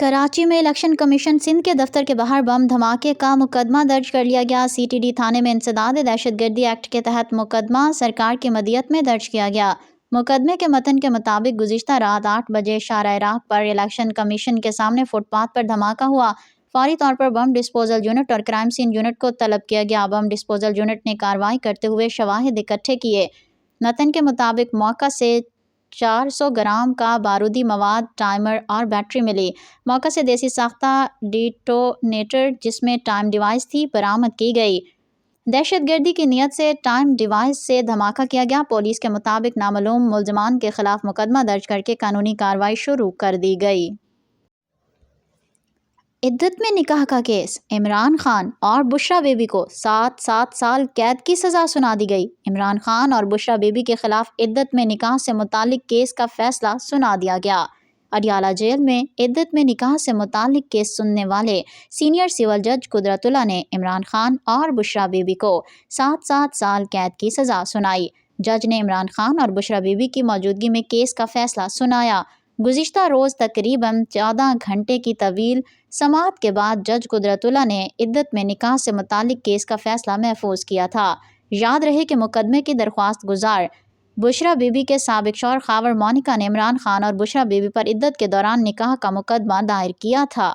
کراچی میں election commission Sindh کے دفتر کے باہر بم دھماکے کا مقدمہ درج کر لیا گیا۔ سی ٹی ڈی تھانے میں انسداد دہشت گردی ایکٹ کے تحت مقدمہ سرکار کی مدیت میں درج کیا گیا۔ مقدمے کے متن کے مطابق گزشتہ رات 8 بجے شارع راک پر الیکشن کمیشن کے سامنے فٹ پاتھ پر دھماکہ ہوا۔ فوری طور پر بم ڈسپوزل یونٹ اور کرائم سین یونٹ کو طلب کیا گیا۔ بم ڈسپوزل یونٹ نے کارروائی کرتے ہوئے شواہد اکٹھے کیے۔ متن کے مطابق موقع سے 400 گرام کا بارودی مواد، ٹائمر اور بیٹری ملی۔ موقع سے دیسی ساختہ ڈیٹونیٹر جس میں ٹائم ڈیوائس تھی برآمد کی گئی۔ دہشت گردی کی نیت سے ٹائم ڈیوائس سے دھماکہ کیا گیا۔ پولیس کے مطابق نامعلوم ملزمان کے خلاف مقدمہ درج کرکے قانونی کارروائی شروع کر دی گئی۔ عدت میں نکاح کا کیس، عمران خان اور بشریٰ بی بی کو 7 سال قید کی سزا سنا دی گئی۔ عمران خان اور بشریٰ بی بی کے خلاف عدت میں نکاح سے متعلق کیس کا فیصلہ سنا دیا گیا۔ اڈیالہ جیل میں عدت میں نکاح سے متعلق کیس سننے والے سینئر سول جج قدرت اللہ نے عمران خان اور بشریٰ بی بی کو 7 سال قید کی سزا سنائی۔ جج نے عمران خان اور بشریٰ بی بی کی موجودگی میں کیس کا فیصلہ سنایا۔ گزشتہ روز تقریباً 14 گھنٹے کی طویل سماعت کے بعد جج قدرت اللہ نے عدت میں نکاح سے متعلق کیس کا فیصلہ محفوظ کیا تھا۔ یاد رہے کہ مقدمے کی درخواست گزار بشریٰ بی بی کے سابق شوہر خاور مونیکا نے عمران خان اور بشریٰ بی بی پر عدت کے دوران نکاح کا مقدمہ دائر کیا تھا۔